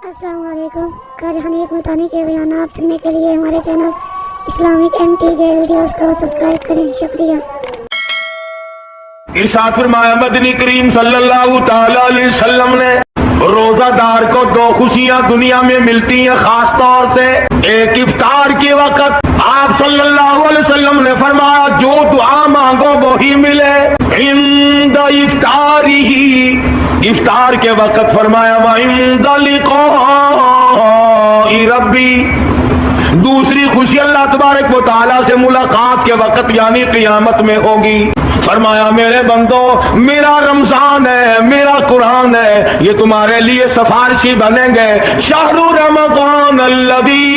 السلام علیکم. کارخانیت متانی کے بیانات سننے کے لیے ہمارے چینل اسلامک MT کے ویڈیوز کو سبسکرائب کریں. شکریہ. ارشاد فرمایا مدنی کریم صلی اللہ تعالی علیہ وسلم نے روزہ دار کو دو خوشیاں دنیا میں ملتی ہیں خاص طور سے. ایک افطار کے وقت آپ صلی اللہ علیہ وسلم نے فرمایا جو دعا مانگو وہی ملے. عند افطارہ، افطار کے وقت فرمایا وعند لقاء ربی. دوسری خوشی اللہ تبارک و تعالیٰ سے ملاقات کے وقت یعنی قیامت میں ہوگی. فرمایا میرے بندو میرا رمضان ہے، میرا قرآن ہے، یہ تمہارے لیے سفارشی بنیں گے. شہر رمضان الذی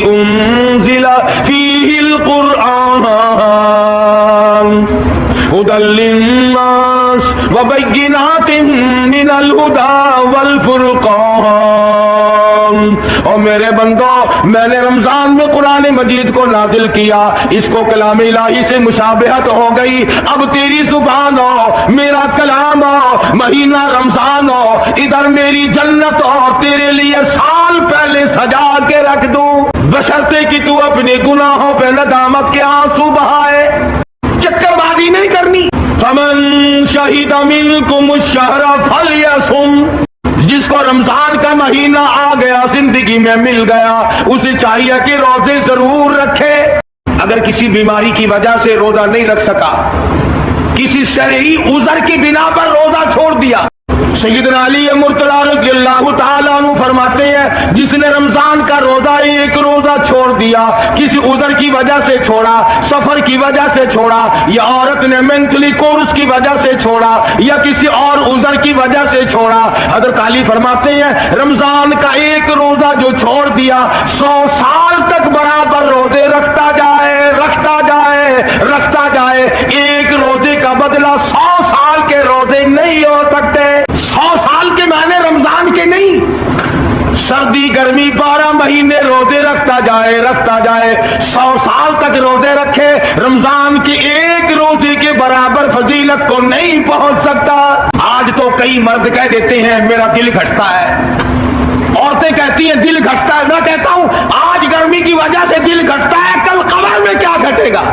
انزل فیہ القرآن ہدی للناس وبینات من الہدی والفرقان. اور میرے بندو میں نے رمضان میں قرآن مجید کو نازل کیا، اس کو کلام الہی سے مشابہت ہو گئی. اب تیری زبان ہو، میرا کلام ہو، مہینہ رمضان ہو، ادھر میری جنت اور تیرے لیے سال پہلے سجا کے رکھ دوں، بشرطے کہ تو اپنے گناہوں پہ ندامت کے آنسو بہائے. چکر بازی نہیں کرنی. فمن شہد منکم الشہر فلیصم. جس کو رمضان کا مہینہ آ گیا، زندگی میں مل گیا، اسے چاہیے کہ روزے ضرور رکھے. اگر کسی بیماری کی وجہ سے روزہ نہیں رکھ سکا، کسی شرعی عذر کی بنا پر روزہ چھوڑ دیا، سیدنا علی مرتضیٰ رضی اللہ تعالیٰ عنہ فرماتے ہیں جس نے رمضان کا روزہ ایک روزہ چھوڑ دیا، کسی عذر کی وجہ سے چھوڑا، سفر کی وجہ سے چھوڑا، یا عورت نے مینٹلی کورس کی وجہ سے چھوڑا، یا کسی اور عذر کی وجہ سے چھوڑا، حضرت علی فرماتے ہیں رمضان کا ایک روزہ جو چھوڑ دیا 100 سال تک برابر روزے رکھتا جائے رکھتا جائے رکھتا جائے. ایک روزے کا بدلہ 100 سال کے روزے نہیں ہو سکتے. 100 سال کے معنی رمضان کے نہیں. سردی گرمی 12 مہینے روزے رکھتا جائے 100 سال تک روزے رکھے، رمضان کے ایک روزے کے برابر فضیلت کو نہیں پہنچ سکتا. آج تو کئی مرد کہہ دیتے ہیں میرا دل گھٹتا ہے، عورتیں کہتی ہیں دل گھٹتا ہے. میں کہتا ہوں آج گرمی کی وجہ سے دل گھٹتا ہے، کل قبر میں کیا گھٹے گا؟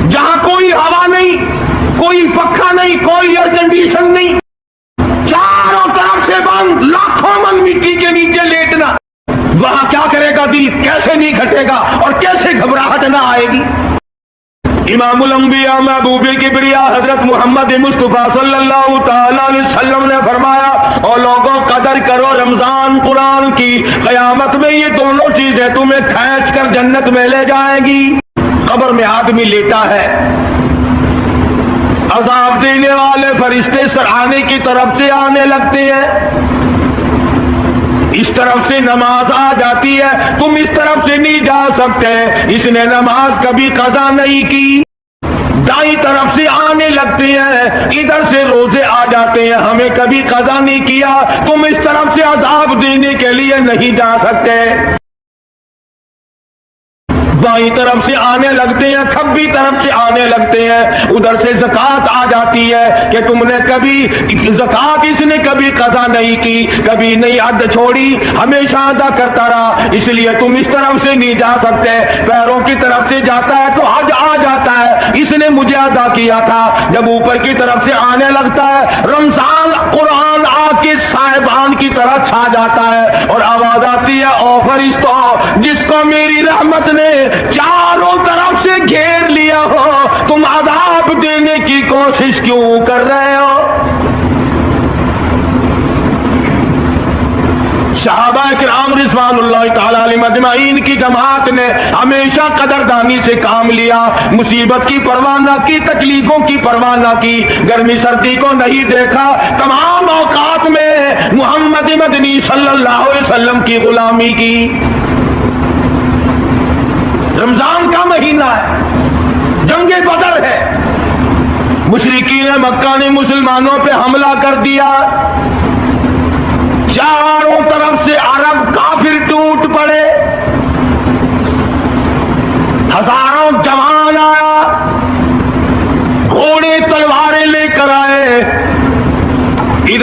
جہاں کوئی ہوا نہیں، کوئی پنکھا نہیں، کوئی ایئر کنڈیشن نہیں، چاروں طرف سے بند، لاکھوں من مٹی کے نیچے لیٹنا، وہاں کیا کرے گا دل؟ کیسے نہیں گھٹے گا اور کیسے گھبراہٹ نہ آئے گی؟ امام الانبیاء محبوب کبریا حضرت محمد مصطفیٰ صلی اللہ تعالی علیہ وسلم نے فرمایا اور لوگوں قدر کرو رمضان قرآن کی، قیامت میں یہ دونوں چیزیں تمہیں کھینچ کر جنت میں لے جائیں گی. قبر میں آدمی لیٹا ہے، عذاب دینے والے فرشتے سرانے کی طرف سے آنے لگتے ہیں، اس طرف سے نماز آ جاتی ہے، تم اس طرف سے نہیں جا سکتے، اس نے نماز کبھی قضا نہیں کی. دائیں طرف سے آنے لگتے ہیں، ادھر سے روزے آ جاتے ہیں، ہمیں کبھی قضا نہیں کیا، تم اس طرف سے عذاب دینے کے لیے نہیں جا سکتے. بائیں طرف سے آنے لگتے ہیں، کھبی طرف سے آنے لگتے ہیں، ادھر سے زکوٰۃ آ جاتی ہے کہ تم نے کبھی زکوٰۃ اس نے کبھی قضا نہیں کی، کبھی نہیں حد چھوڑی، ہمیشہ ادا کرتا رہا، اس لیے تم اس طرف سے نہیں جا سکتے. پیروں کی طرف سے جاتا ہے تو حج آ جاتا ہے، اس نے مجھے ادا کیا تھا. جب اوپر کی طرف سے آنے لگتا ہے، رمضان قرآن آ کے صاحبان کی طرح چھا جاتا ہے اور آواز آتی ہے او فرشتوں جس کو میری رحمت نے چاروں طرف سے گھیر لیا ہو، تم عذاب دینے کی کوشش کیوں کر رہے ہو؟ صحابہ کرام رضوان اللہ تعالی علیہم اجمعین کی جماعت نے ہمیشہ قدردانی سے کام لیا، مصیبت کی پرواہ نہ کی، تکلیفوں کی پرواہ نہ کی، گرمی سردی کو نہیں دیکھا، تمام اوقات میں محمد مدنی صلی اللہ علیہ وسلم کی غلامی کی. رمضان کا مہینہ ہے، جنگ بدر ہے، مشرکین مکہ نے مسلمانوں پہ حملہ کر دیا، چاروں طرف سے عرب کافر ٹوٹ پڑے، ہزاروں جوان آیا، گھوڑے تلواریں لے کر آئے،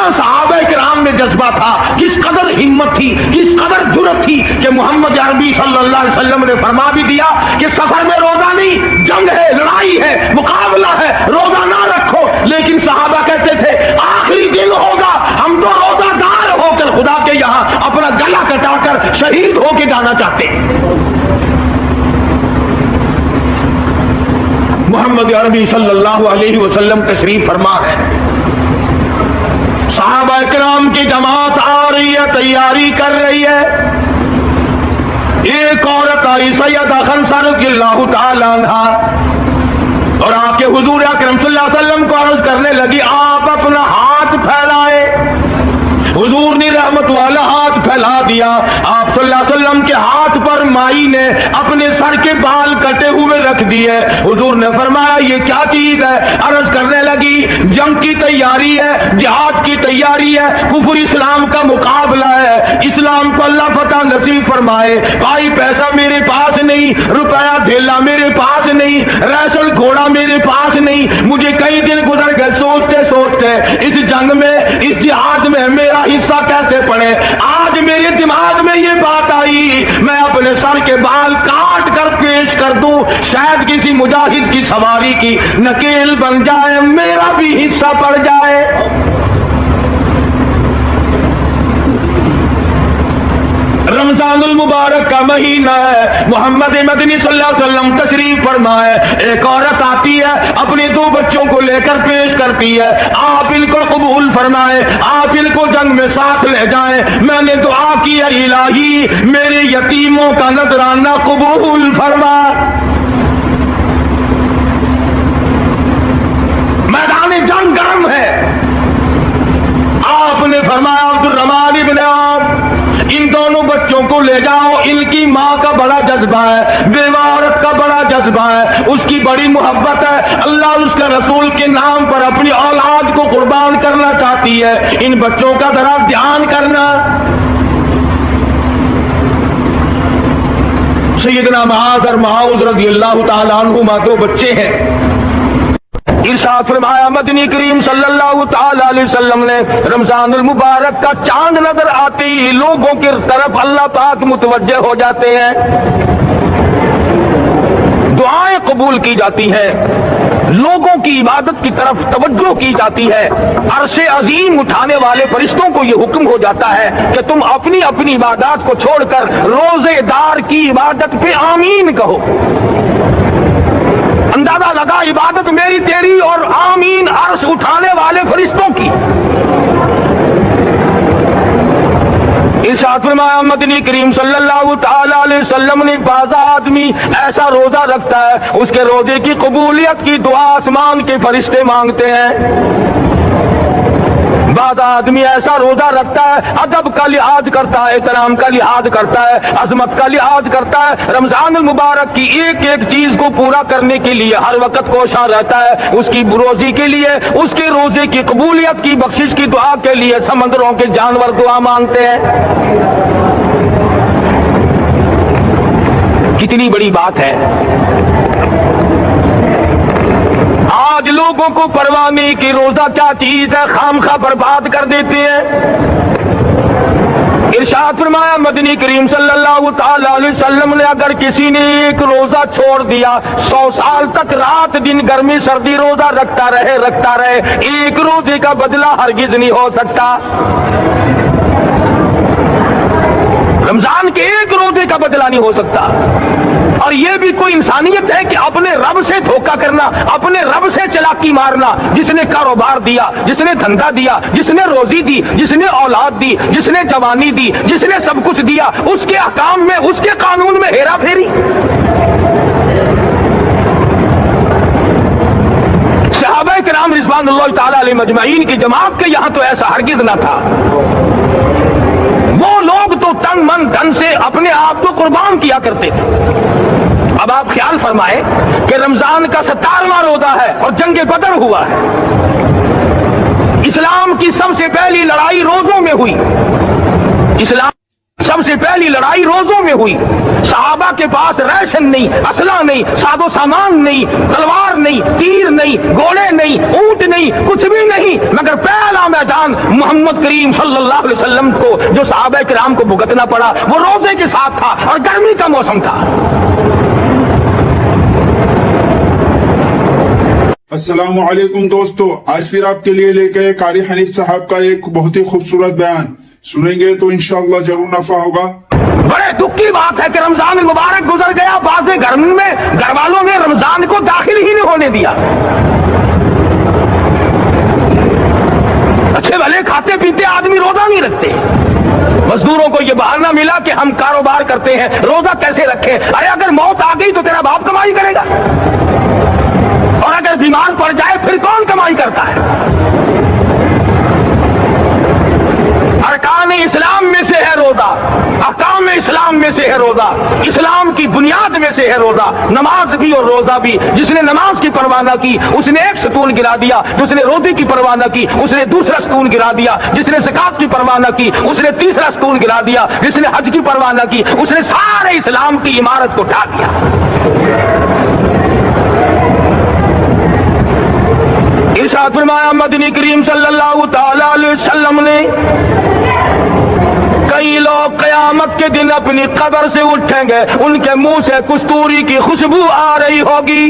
کتنا صحابہ کرام میں جذبہ تھا, کس قدر ہمت تھی, کس قدر جرأت تھی کہ محمد عربی صلی اللہ علیہ وسلم نے فرما بھی دیا کہ سفر میں روزہ نہیں, جنگ ہے, لڑائی ہے, مقابلہ ہے, روزہ نہ رکھو. لیکن صحابہ کہتے تھے آخری دن ہوگا, ہم تو روزہ دار ہو کر خدا کے یہاں اپنا گلا کٹا کر شہید ہو کے جانا چاہتے ہیں. محمد عربی صلی اللہ علیہ وسلم تشریف فرما ہے, صحابہ کرام کی جماعت آ رہی ہے, تیاری کر رہی ہے. ایک عورت آئی سیدہ خنسہ رضی اللہ تعالی عنہا, اور آ کے حضور اکرم صلی اللہ علیہ وسلم کو عرض کرنے لگی آپ اپنا ہاتھ پھیلائے. حضور نے رحمت والا ہاتھ پھیلا دیا. آپ صلی اللہ علیہ وسلم کے ہاتھ پر مائی نے اپنے سر کے بال کٹے ہوئے رکھ دیے. حضور نے فرمایا یہ کیا چیز ہے؟ عرض کرنے لگی جنگ کی تیاری ہے, جہاد کی تیاری ہے, کفر اسلام کا مقابلہ ہے, اسلام کو اللہ فتح نصیب فرمائے. بھائی پیسہ میرے پاس نہیں, روپیہ دھیلا میرے پاس نہیں, ریسل گھوڑا میرے پاس نہیں. مجھے کئی دن گزر گئے سوچتے سوچتے اس جنگ میں, اس جہاد میں میرا حصہ کیسے پڑے. آج میرے دماغ میں یہ بات آئی میں اپنے سر کے بال کاٹ کر پیش کر دوں, شاید کسی مجاہد کی سواری کی نکیل بن جائے, میرا بھی حصہ پڑ جائے. رمضان المبارک کا مہینہ ہے, محمد مدنی صلی اللہ علیہ وسلم تشریف فرمائے. ایک عورت آتی ہے, اپنے 2 بچوں کو لے کر پیش کرتی ہے, آپ ان کو قبول فرمائے, آپ ان کو جنگ میں ساتھ لے جائیں. میں نے دعا کی ہے الہی میرے یتیموں کا نذرانہ قبول فرما. میدان جنگ گرم ہے. آپ نے فرمایا عبد الرحمن ابن عوف ان دونوں بچوں کو لے جاؤ, ان کی ماں کا بڑا جذبہ ہے, بیوہ عورت کا بڑا جذبہ ہے, اس کی بڑی محبت ہے, اللہ اس کے رسول کے نام پر اپنی اولاد کو قربان کرنا چاہتی ہے, ان بچوں کا ذرا دھیان کرنا. سیدنا معاذ اور معاذ رضی اللہ تعالیٰ عنہما 2 بچے ہیں. ارشاد فرمایا مدنی کریم صلی اللہ تعالی علیہ وسلم نے رمضان المبارک کا چاند نظر آتے ہی لوگوں کی طرف اللہ پاک متوجہ ہو جاتے ہیں, دعائیں قبول کی جاتی ہیں, لوگوں کی عبادت کی طرف توجہ کی جاتی ہے. عرش عظیم اٹھانے والے فرشتوں کو یہ حکم ہو جاتا ہے کہ تم اپنی اپنی عبادات کو چھوڑ کر روزے دار کی عبادت پہ آمین کہو. اندازہ لگا عبادت میری تیری اور آمین عرش اٹھانے والے فرشتوں کی. ارشاد فرمایا مدنی کریم صلی اللہ تعالی علیہ وسلم نے بعض آدمی ایسا روزہ رکھتا ہے اس کے روزے کی قبولیت کی دعا آسمان کے فرشتے مانگتے ہیں. بعض آدمی ایسا روزہ رکھتا ہے ادب کا لحاظ کرتا ہے, احترام کا لحاظ کرتا ہے, عظمت کا لحاظ کرتا ہے, رمضان المبارک کی ایک ایک چیز کو پورا کرنے کے لیے ہر وقت کوشاں رہتا ہے, اس کی روزی کے لیے, اس کے روزے کی قبولیت کی بخشش کی دعا کے لیے سمندروں کے جانور دعا مانگتے ہیں. کتنی بڑی بات ہے. آج لوگوں کو پرواہ نہیں کہ روزہ کیا چیز ہے, خامخواہ برباد کر دیتے ہیں. ارشاد فرمایا مدنی کریم صلی اللہ تعالی علیہ وسلم نے اگر کسی نے ایک روزہ چھوڑ دیا 100 سال تک رات دن گرمی سردی روزہ رکھتا رہے, ایک روزے کا بدلہ ہرگز نہیں ہو سکتا. رمضان کے ایک روزے کا بدلہ نہیں ہو سکتا. اور یہ بھی کوئی انسانیت ہے کہ اپنے رب سے دھوکہ کرنا, اپنے رب سے چلاکی مارنا, جس نے کاروبار دیا, جس نے دھندا دیا, جس نے روزی دی, جس نے اولاد دی, جس نے جوانی دی, جس نے سب کچھ دیا, اس کے احکام میں, اس کے قانون میں ہیرا پھیری. صحابہ کرام رضوان اللہ تعالی علیہ مجمعین کی جماعت کے یہاں تو ایسا ہرگز نہ تھا. وہ لوگ تو تن من دھن سے اپنے آپ کو قربان کیا کرتے تھے. اب آپ خیال فرمائیں کہ رمضان کا 17واں روزہ ہے اور جنگ بدر ہوا ہے. اسلام کی سب سے پہلی لڑائی روزوں میں ہوئی. اسلام سب سے پہلی لڑائی روزوں میں ہوئی. صحابہ کے پاس ریشن نہیں, اسلحہ نہیں, ساز و سامان نہیں, تلوار نہیں, تیر نہیں, گھوڑے نہیں, اونٹ نہیں, کچھ بھی نہیں, مگر پہلا میدان محمد کریم صلی اللہ علیہ وسلم کو جو صحابہ کرام کو بھگتنا پڑا وہ روزے کے ساتھ تھا اور گرمی کا موسم تھا. السلام علیکم دوستو, آج پھر آپ کے لیے لے کے قاری حنیف صاحب کا ایک بہت ہی خوبصورت بیان سنیں گے تو انشاءاللہ ضرور نفع ہوگا. بڑے دکھ کی بات ہے کہ رمضان مبارک گزر گیا, بعض گھر میں گھر والوں نے رمضان کو داخل ہی نہیں ہونے دیا. اچھے بھلے کھاتے پیتے آدمی روزہ نہیں رکھتے. مزدوروں کو یہ بہانہ ملا کہ ہم کاروبار کرتے ہیں, روزہ کیسے رکھیں؟ ارے اگر موت آ گئی تو تیرا باپ کمائی کرے گا, اور اگر بیمار پڑ جائے پھر کون کمائی کرتا ہے؟ ارکان اسلام میں سے ہے روزہ, احکام اسلام میں سے ہے روزہ, اسلام کی بنیاد میں سے ہے روزہ. نماز بھی اور روزہ بھی. جس نے نماز کی پرواہ نہ کی اس نے ایک ستون گرا دیا, جس نے روزے کی پرواہ نہ کی اس نے دوسرا ستون گرا دیا, جس نے زکات کی پرواہ نہ کی اس نے تیسرا ستون گرا دیا, جس نے حج کی پرواہ نہ کی اس نے سارے اسلام کی عمارت کو ڈھا دیا. ارشاد فرمایا مدنی کریم صلی اللہ تعالی علیہ وسلم نے, کئی لوگ قیامت کے دن اپنی قبر سے اٹھیں گے, ان کے منہ سے کستوری کی خوشبو آ رہی ہوگی.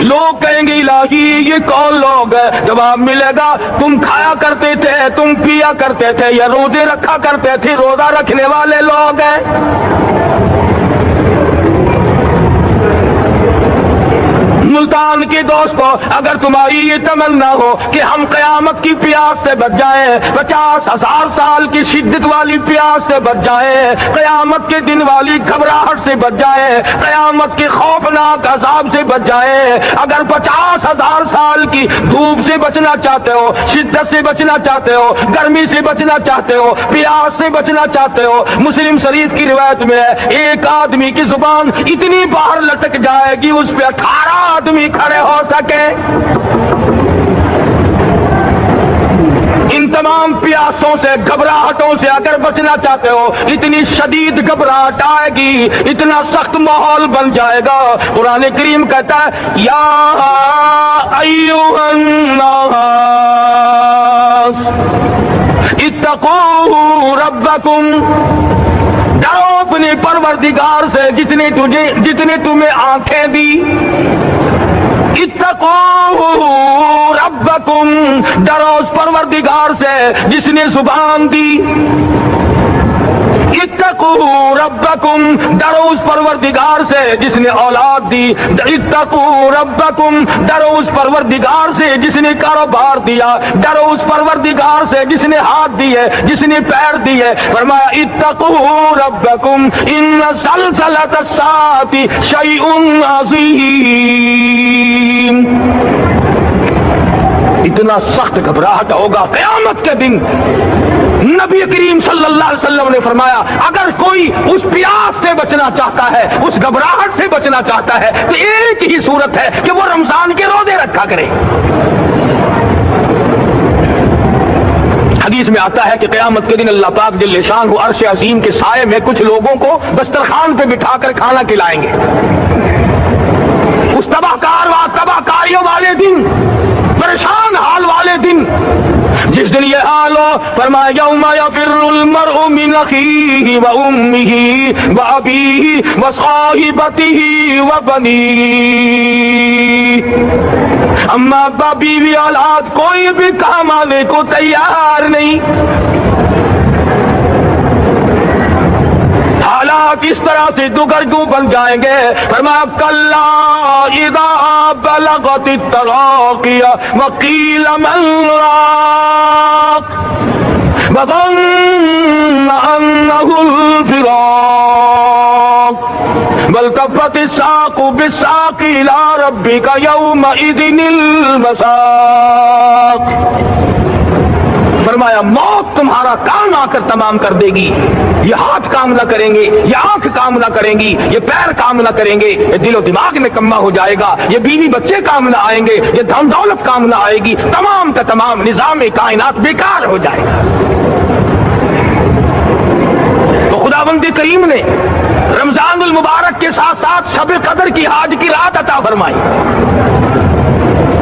لوگ کہیں گے الہی یہ کون لوگ ہے؟ جواب ملے گا تم کھایا کرتے تھے, تم پیا کرتے تھے, یا روزے رکھا کرتے تھے, روزہ رکھنے والے لوگ ہیں. ملتان کے دوستو, اگر تمہاری یہ تمنا ہو کہ ہم قیامت کی پیاس سے بچ جائیں, 50,000 سال کی شدت والی پیاس سے بچ جائیں, قیامت کے دن والی گھبراہٹ سے بچ جائیں, قیامت کے خوفناک عذاب سے بچ جائیں, اگر 50,000 سال کی دھوپ سے بچنا چاہتے ہو, شدت سے بچنا چاہتے ہو, گرمی سے بچنا چاہتے ہو, پیاس سے بچنا چاہتے ہو, مسلم شریف کی روایت میں ہے ایک آدمی کی زبان اتنی باہر لٹک جائے گی اس پہ 18 آدمی کھڑے ہو سکے. ان تمام پیاسوں سے, گھبراہٹوں سے اگر بچنا چاہتے ہو, اتنی شدید گھبراہٹ آئے گی, اتنا سخت ماحول بن جائے گا. قرآن کریم کہتا ہے یا ایھا الناس اتقوا ربکم, ڈرو اپنے پروردگار سے جتنے تمہیں آنکھیں دی. اتقوا ربکم, ڈرو اس پروردگار سے جس نے زبان دی. اتقوا ربکم, ڈرو اس پروردگار سے جس نے اولاد دی. اتقوا ربکم, ڈرو اس پروردگار سے جس نے کاروبار دیا. ڈرو اس پروردگار سے جس نے ہاتھ دیے, جس نے پیر دیے. فرمایا اتقوا ربکم ان زلزلۃ الساعۃ شیء عظیم. اتنا سخت گھبراہٹ ہوگا قیامت کے دن. نبی کریم صلی اللہ علیہ وسلم نے فرمایا اگر کوئی اس پیاس سے بچنا چاہتا ہے, اس گھبراہٹ سے بچنا چاہتا ہے, تو ایک ہی صورت ہے کہ وہ رمضان کے روزے رکھا کرے. حدیث میں آتا ہے کہ قیامت کے دن اللہ پاک جل شانہ عرش عظیم کے سائے میں کچھ لوگوں کو دسترخوان پہ بٹھا کر کھانا کھلائیں گے. اس تباہ کاریوں والے دن, پریشان حال والے دن, جس دن یہ حال ہو, فرمایا یوم یفر المرء من اخیہ و امہ و ابیہ و صاحبتہ و بنیہ. اما ابا بیوی اولاد کوئی بھی کام آنے کو تیار نہیں. حالات اس طرح سے دگرگوں بن جائیں گے. فرمایا کلا اذا بلغت التراقی وقیل من راق وظن انه الفراق والتفت الساق بالساق الى ربك يومئذ المساق. فرمایا موت تمہارا کام آ کر تمام کر دے گی. یہ ہاتھ کام نہ کریں گے, یہ آنکھ کام نہ کریں گی, یہ پیر کام نہ کریں گے, یہ دل و دماغ میں کما ہو جائے گا, یہ بیوی بچے کام نہ آئیں گے, یہ دھن دولت کام نہ آئے گی, تمام کا تمام نظام کائنات بیکار ہو جائے گا. خداوند کریم نے رمضان المبارک کے ساتھ ساتھ شب قدر کی حج کی رات عطا فرمائی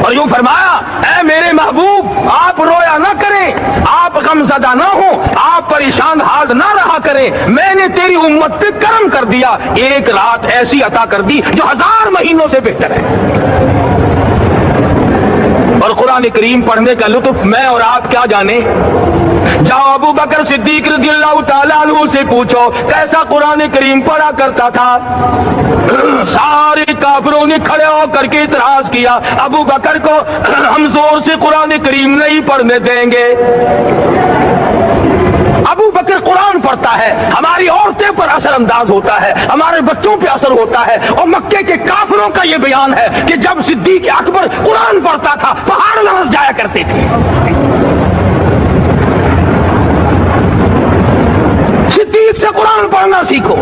اور یوں فرمایا اے میرے محبوب آپ رویا نہ کریں، آپ غم زدہ نہ ہوں، آپ پریشان حال نہ رہا کریں، میں نے تیری امت پہ کرم کر دیا، ایک رات ایسی عطا کر دی جو 1000 مہینوں سے بہتر ہے۔ اور قرآن کریم پڑھنے کا لطف میں اور آپ کیا جانے، جاؤ ابو بکر صدیق رضی اللہ تعالیٰ عنہ سے پوچھو کیسا قرآن کریم پڑھا کرتا تھا۔ سارے کافروں نے کھڑے ہو کر کے اعتراض کیا ابو بکر کو ہم زور سے قرآن کریم نہیں پڑھنے دیں گے۔ ابو بکر قرآن پڑھتا ہے، ہماری عورتیں پر اثر انداز ہوتا ہے، ہمارے بچوں پہ اثر ہوتا ہے، اور مکے کے کافروں کا یہ بیان ہے کہ جب صدیق اکبر قرآن پڑھتا تھا پہاڑ لرز جایا کرتے تھے۔ صدیق سے قرآن پڑھنا سیکھو۔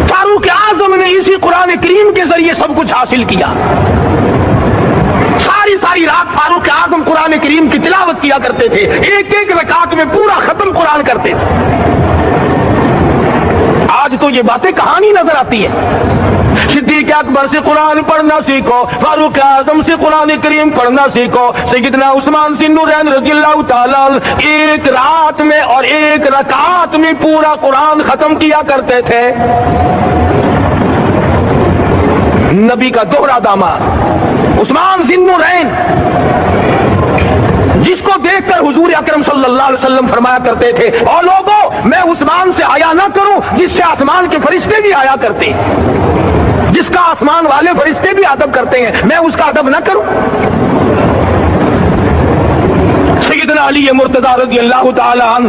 فاروق اعظم نے اسی قرآن کریم کے ذریعے سب کچھ حاصل کیا۔ ساری رات فاروق اعظم قرآن کریم کی تلاوت کیا کرتے تھے، ایک ایک رکعت میں پورا ختم قرآن کرتے تھے۔ آج تو یہ باتیں کہانی نظر آتی ہے۔ صدیق اکبر سے قرآن پڑھنا سیکھو، فاروق اعظم سے قرآن کریم پڑھنا سیکھو۔ سیدنا عثمان ذی النورین رضی اللہ تعالیٰ ایک رات میں اور ایک رکعت میں پورا قرآن ختم کیا کرتے تھے۔ نبی کا دوہرا داماد عثمان ذی النورین، جس کو دیکھ کر حضور اکرم صلی اللہ علیہ وسلم فرمایا کرتے تھے اور لوگوں میں عثمان سے حیا نہ کروں جس سے آسمان کے فرشتے بھی حیا کرتے ہیں، جس کا آسمان والے فرشتے بھی ادب کرتے ہیں، میں اس کا ادب نہ کروں۔ سیدنا علی مرتضی رضی اللہ تعالی عنہ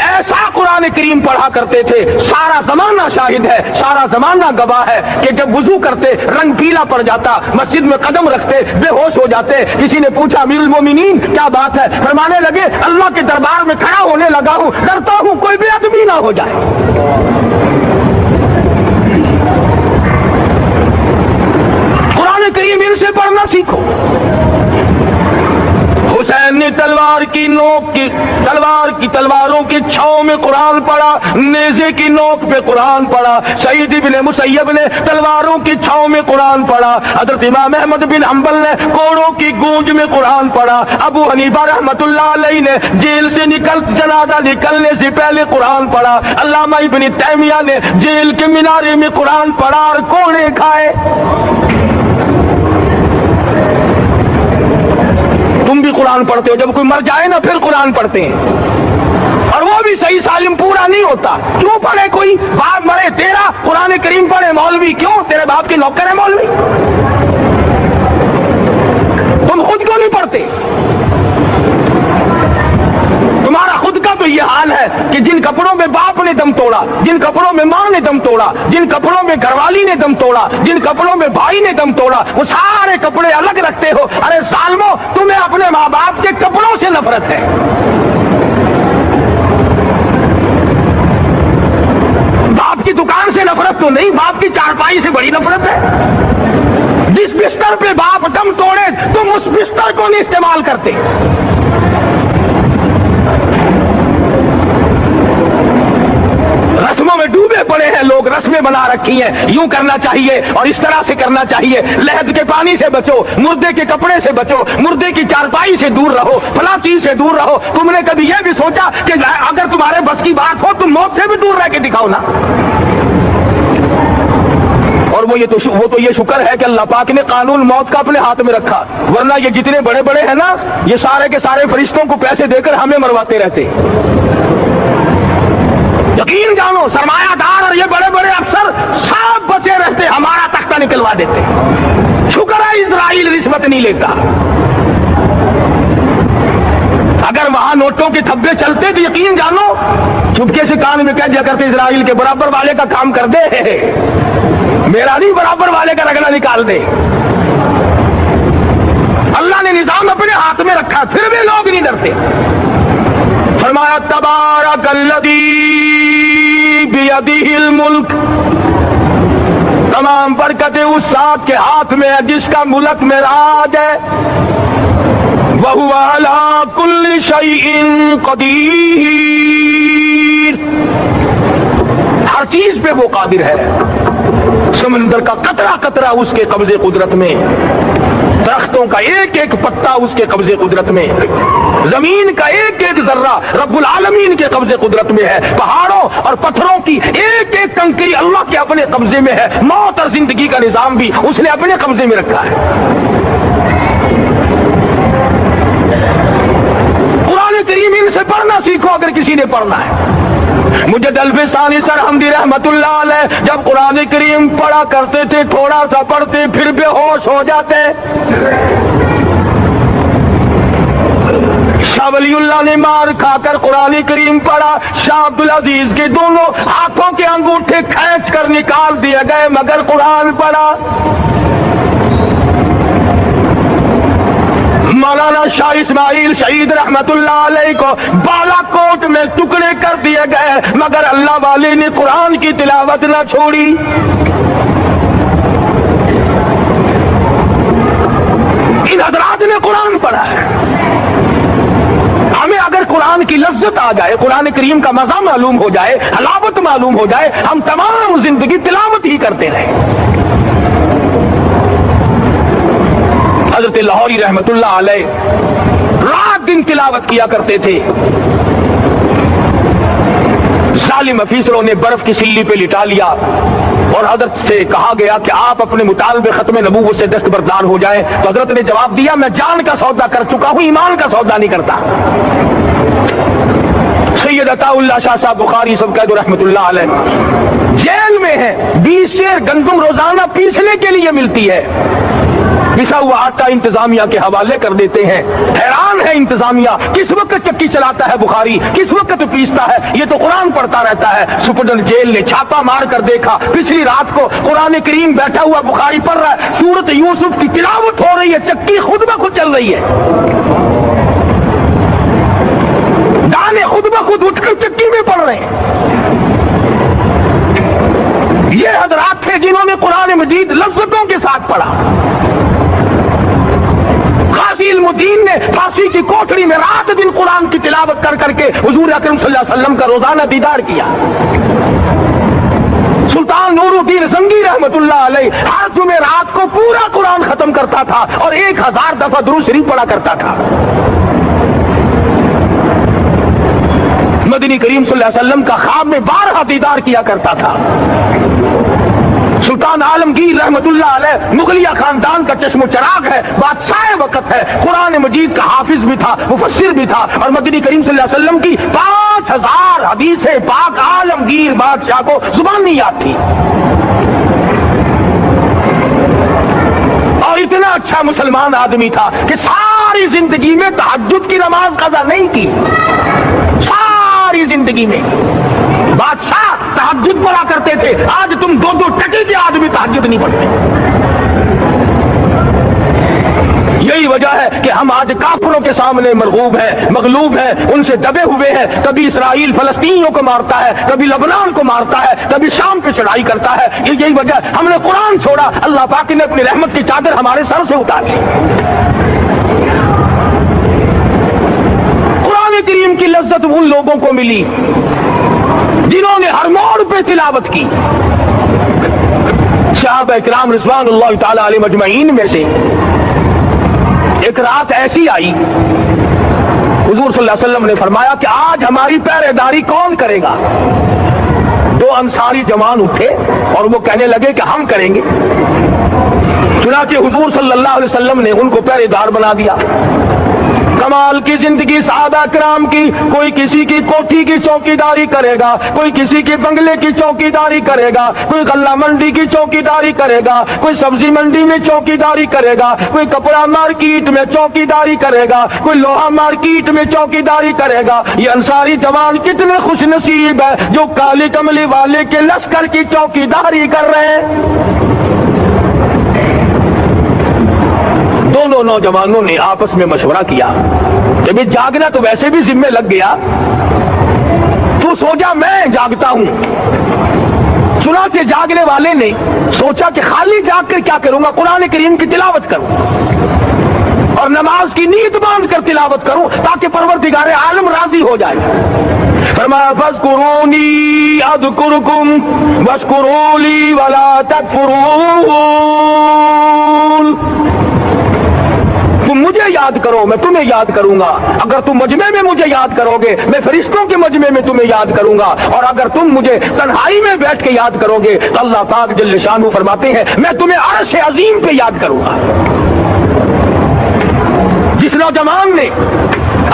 ایسا قرآن کریم پڑھا کرتے تھے، سارا زمانہ شاہد ہے، سارا زمانہ گواہ ہے کہ جب وضو کرتے رنگ پیلا پڑ جاتا، مسجد میں قدم رکھتے بے ہوش ہو جاتے۔ کسی نے پوچھا امیر المومنین کیا بات ہے؟ فرمانے لگے اللہ کے دربار میں کھڑا ہونے لگا ہوں، ڈرتا ہوں کوئی بے ادبی نہ ہو جائے۔ قرآن کریم ان سے پڑھنا سیکھو۔ حسین نے تلوار کی تلواروں کی چھاؤں میں قرآن پڑھا، نیزے کی نوک پہ قرآن پڑھا۔ سعید بن مسیب نے تلواروں کی چھاؤں میں قرآن پڑھا۔ حضرت امام احمد بن حنبل نے کوڑوں کی گونج میں قرآن پڑھا۔ ابو حنیفہ رحمۃ اللہ علیہ نے جیل سے جنازہ نکلنے سے پہلے قرآن پڑھا۔ علامہ ابن تیمیہ نے جیل کے مینارے میں قرآن پڑھا اور کوڑے کھائے۔ تم بھی قرآن پڑھتے ہو، جب کوئی مر جائے نا پھر قرآن پڑھتے ہیں، اور وہ بھی صحیح سالم پورا نہیں ہوتا۔ کیوں پڑھے؟ کوئی باپ مرے تیرا قرآن کریم پڑھے مولوی، کیوں؟ تیرے باپ کے نوکر ہے مولوی؟ تم خود کیوں نہیں پڑھتے؟ تمہارا خود کا تو یہ حال ہے کہ جن کپڑوں میں باپ نے دم توڑا، جن کپڑوں میں ماں نے دم توڑا، جن کپڑوں میں گھر والی نے دم توڑا، جن کپڑوں میں بھائی نے دم توڑا، وہ سارے کپڑے الگ رکھتے ہو۔ ارے ظالمو، تمہیں اپنے ماں باپ کے کپڑوں سے نفرت ہے۔ باپ کی دکان سے نفرت تو نہیں، باپ کی چارپائی سے بڑی نفرت ہے۔ جس بستر پہ باپ دم توڑے تم اس بستر کو نہیں استعمال کرتے۔ رسموں میں ڈوبے پڑے ہیں لوگ، رسمیں بنا رکھی ہیں، یوں کرنا چاہیے اور اس طرح سے کرنا چاہیے، لہد کے پانی سے بچو، مردے کے کپڑے سے بچو، مردے کی چارپائی سے دور رہو، فلاں چیز سے دور رہو۔ تم نے کبھی یہ بھی سوچا کہ اگر تمہارے بس کی بات ہو تم موت سے بھی دور رہ کے دکھاؤ نا؟ اور وہ تو یہ شکر ہے کہ اللہ پاک نے قانون موت کا اپنے ہاتھ میں رکھا، ورنہ یہ جتنے بڑے بڑے ہیں نا، یہ سارے کے سارے فرشتوں کو پیسے دے کر ہمیں مرواتے رہتے۔ یقین جانو سرمایہ دار اور یہ بڑے بڑے افسر سب بچے رہتے، ہمارا تختہ نکلوا دیتے۔ شکر ہے اسرائیل رشوت نہیں لیتا۔ اگر وہاں نوٹوں کے تھبے چلتے تو یقین جانو چپکے سے کان میں کہہ دیا کرتے اسرائیل کے برابر والے کا کام کر دے، میرا نہیں برابر والے کا رگڑا نکال دے۔ اللہ نے نظام اپنے ہاتھ میں رکھا پھر بھی لوگ نہیں ڈرتے۔ فرمایا تبارک الذی بیدہ الملک، تمام برکتیں اس ذات کے ہاتھ میں ہے جس کا ملک میں راج ہے۔ وَهُوَ عَلَى كُلِّ شَيْءٍ قَدِيرٌ، ہر چیز پہ وہ قادر ہے. سمندر کا قطرہ قطرہ اس کے قبضے قدرت میں، درختوں کا ایک ایک پتا اس کے قبضے قدرت میں، زمین کا ایک ایک ذرہ رب العالمین کے قبضے قدرت میں ہے، پہاڑوں اور پتھروں کی ایک ایک کنکری اللہ کے اپنے قبضے میں ہے، موت اور زندگی کا نظام بھی اس نے اپنے قبضے میں رکھا ہے. قرآن کریم ان سے پڑھنا سیکھو اگر کسی نے پڑھنا ہے. مجھے الفسانی سرحمدی رحمت اللہ علیہ جب قرآن کریم پڑھا کرتے تھے تھوڑا سا پڑھتے پھر بے ہوش ہو جاتے. شاہ ولی اللہ نے مار کھا کر قرآن کریم پڑھا. شاہ عبدالعزیز کے دونوں ہاتھوں کے انگوٹھے کھینچ کر نکال دیے گئے مگر قرآن پڑھا. مولانا شاہ اسماعیل شہید رحمت اللہ علیہ کو بالا کوٹ میں ٹکڑے کر دیے گئے مگر اللہ والے نے قرآن کی تلاوت نہ چھوڑی. ان حضرات نے قرآن پڑھا ہے. ہمیں اگر قرآن کی لذت آ جائے، قرآن کریم کا مزہ معلوم ہو جائے، حلاوت معلوم ہو جائے، ہم تمام زندگی تلاوت ہی کرتے رہیں. حضرت لاہوری رحمت اللہ علیہ رات دن تلاوت کیا کرتے تھے. ظالم افیسروں نے برف کی سلی پہ لٹا لیا اور حضرت سے کہا گیا کہ آپ اپنے مطالبے ختم نبوت سے دستبردار ہو جائیں. تو حضرت نے جواب دیا میں جان کا سودا کر چکا ہوں، ایمان کا سودا نہیں کرتا. سید عطا اللہ شاہ صاحب بخاری سب قید رحمت اللہ علیہ جیل میں ہیں. 20 سیر گندم روزانہ پیسنے کے لیے ملتی ہے. پسا ہوا آٹا انتظامیہ کے حوالے کر دیتے ہیں. حیران ہے انتظامیہ کس وقت چکی چلاتا ہے بخاری، کس وقت پیستا ہے، یہ تو قرآن پڑھتا رہتا ہے. سپرڈنٹ جیل نے چھاپا مار کر دیکھا پچھلی رات کو قرآن کریم بیٹھا ہوا بخاری پڑھ رہا ہے، سورت یوسف کی تلاوت ہو رہی ہے، چکی خود بخود چل رہی ہے. دانے خود بخود اٹھ کر چکی میں پڑھ رہے ہیں. یہ حضرات تھے جنہوں نے قرآن مجید لذتوں کے ساتھ پڑھا. قاضی علم الدین نے پھانسی کی کوٹڑی میں رات دن قرآن کی تلاوت کر کر کے حضور اکرم صلی اللہ علیہ وسلم کا روزانہ دیدار کیا. سلطان نور الدین زنگی رحمت اللہ علیہ ہر جمعے رات کو پورا قرآن ختم کرتا تھا اور 1000 دفعہ درود شریف پڑھا کرتا تھا. مدنی کریم صلی اللہ علیہ وسلم کا خواب میں 12 دیدار کیا کرتا تھا. سلطان عالمگیر رحمت اللہ علیہ مغلیہ خاندان کا چشم و چراغ ہے، بادشاہ وقت ہے، قرآن مجید کا حافظ بھی تھا، مفسر بھی تھا اور مدنی کریم صلی اللہ علیہ وسلم کی 5000 حدیث پاک عالمگیر بادشاہ کو زبان نہیں یاد تھی. اور اتنا اچھا مسلمان آدمی تھا کہ ساری زندگی میں تہجد کی نماز قضا نہیں کی. ساری زندگی میں بادشاہ تہجد پڑھا کرتے تھے. آج تم 2 ٹکے کے آدمی تہجد نہیں پڑھتے. یہی وجہ ہے کہ ہم آج کافروں کے سامنے مرغوب ہیں، مغلوب ہیں، ان سے دبے ہوئے ہیں. کبھی اسرائیل فلسطینیوں کو مارتا ہے، کبھی لبنان کو مارتا ہے، کبھی شام پہ چڑھائی کرتا ہے. یہی وجہ ہم نے قرآن چھوڑا، اللہ پاک نے اپنی رحمت کی چادر ہمارے سر سے اتار دی. قرآن کریم کی لذت ان لوگوں کو ملی جنہوں نے ہر موڑ پہ تلاوت کی. صحابہ کرام رضوان اللہ تعالی علیہ مجمعین میں سے ایک رات ایسی آئی، حضور صلی اللہ علیہ وسلم نے فرمایا کہ آج ہماری پہرے داری کون کرے گا؟ 2 انصاری جوان اٹھے اور وہ کہنے لگے کہ ہم کریں گے. چنانچہ حضور صلی اللہ علیہ وسلم نے ان کو پہرے دار بنا دیا. کمال کی زندگی صحابہ کرام کی. کوئی کسی کی کوٹھی کی چوکیداری کرے گا، کوئی کسی کے بنگلے کی چوکیداری کرے گا، کوئی غلہ منڈی کی چوکیداری کرے گا، کوئی سبزی منڈی میں چوکیداری کرے گا، کوئی کپڑا مارکیٹ میں چوکیداری کرے گا، کوئی لوہا مارکیٹ میں چوکیداری کرے گا. یہ انصاری جوان کتنے خوش نصیب ہے جو کالی کملی والے کے لشکر کی چوکیداری کر رہے ہیں. دونوں نوجوانوں نے آپس میں مشورہ کیا کہ بھی جاگنا تو ویسے بھی ذمہ لگ گیا، تو سو جا میں جاگتا ہوں. چنانچہ جاگنے والے نے سوچا کہ خالی جاگ کر کیا کروں گا، قرآن کریم کی تلاوت کروں. اور نماز کی نیت باندھ کر تلاوت کروں تاکہ پروردگار عالم راضی ہو جائے. فرمایا فاذکرونی اذکرکم واشکروا لی ولا تکفرون. تم مجھے یاد کرو میں تمہیں یاد کروں گا. اگر تم مجمع میں مجھے یاد کرو گے میں فرشتوں کے مجمع میں تمہیں یاد کروں گا. اور اگر تم مجھے تنہائی میں بیٹھ کے یاد کرو گے تو اللہ پاک جل شانہ فرماتے ہیں میں تمہیں عرش عظیم پہ یاد کروں گا. جس نوجوان نے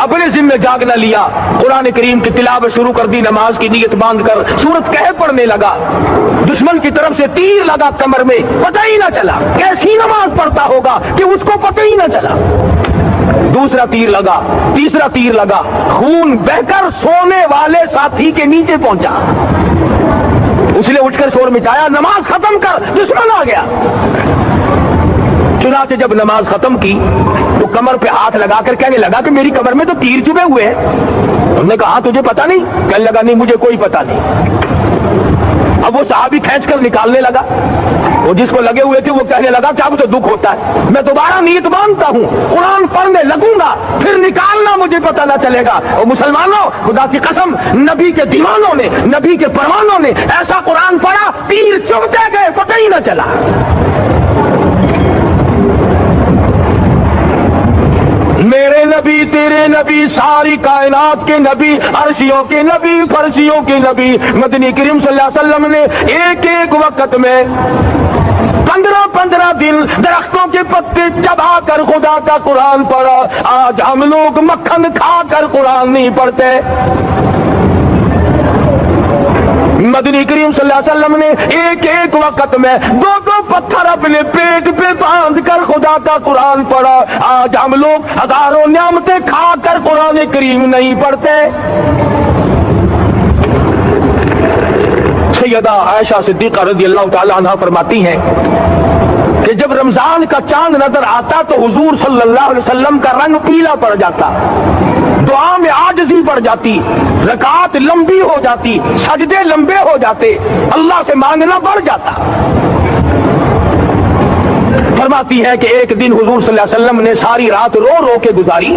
اپنے ذمہ جاگ نہ لیا, قرآن کریم کی تلاوت شروع کر دی, نماز کی نیت باندھ کر سورت کہف پڑھنے لگا, دشمن کی طرف سے تیر لگا کمر میں, پتہ ہی نہ چلا. کیسی نماز پڑھتا ہوگا کہ اس کو پتہ ہی نہ چلا. دوسرا تیر لگا, تیسرا تیر لگا, خون بہ کر سونے والے ساتھی کے نیچے پہنچا. اس نے اٹھ کر شور مچایا نماز ختم کر دشمن آ گیا. چنانچہ جب نماز ختم کی تو کمر پہ ہاتھ لگا کر کہنے لگا کہ میری کمر میں تو تیر چبھے ہوئے ہیں. انہوں نے کہا تجھے پتا نہیں؟ کہنے لگا نہیں مجھے کوئی پتا نہیں. اب وہ صحابی کھینچ کر نکالنے لگا, وہ جس کو لگے ہوئے تھے وہ کہنے لگا کیا مجھے دکھ ہوتا ہے, میں دوبارہ نیت باندھتا ہوں قرآن پڑھنے لگوں گا پھر نکالنا مجھے پتا نہ چلے گا. اور مسلمانوں خدا کی قسم نبی کے دیوانوں نے نبی کے پروانوں نے ایسا قرآن پڑھا تیر چبھتے گئے پتہ ہی نہ چلا. میرے نبی تیرے نبی ساری کائنات کے نبی عرشیوں کے نبی فرشیوں کے نبی مدنی کریم صلی اللہ علیہ وسلم نے ایک ایک وقت میں 15 دن درختوں کے پتے چبا کر خدا کا قرآن پڑھا. آج ہم لوگ مکھن کھا کر قرآن نہیں پڑھتے. مدنی کریم صلی اللہ علیہ وسلم نے ایک ایک وقت میں 2 پتھر اپنے پیٹ پہ باندھ کر خدا کا قرآن پڑھا. آج ہم لوگ ہزاروں نعمتیں کھا کر قرآن کریم نہیں پڑھتے. سیدہ عائشہ صدیقہ رضی اللہ تعالی عنہ فرماتی ہیں کہ جب رمضان کا چاند نظر آتا تو حضور صلی اللہ علیہ وسلم کا رنگ پیلا پڑ جاتا, دعا میں عاجزی بڑھ جاتی, رکعات لمبی ہو جاتی, سجدے لمبے ہو جاتے, اللہ سے مانگنا بڑھ جاتا. فرماتی ہے کہ ایک دن حضور صلی اللہ علیہ وسلم نے ساری رات رو رو کے گزاری.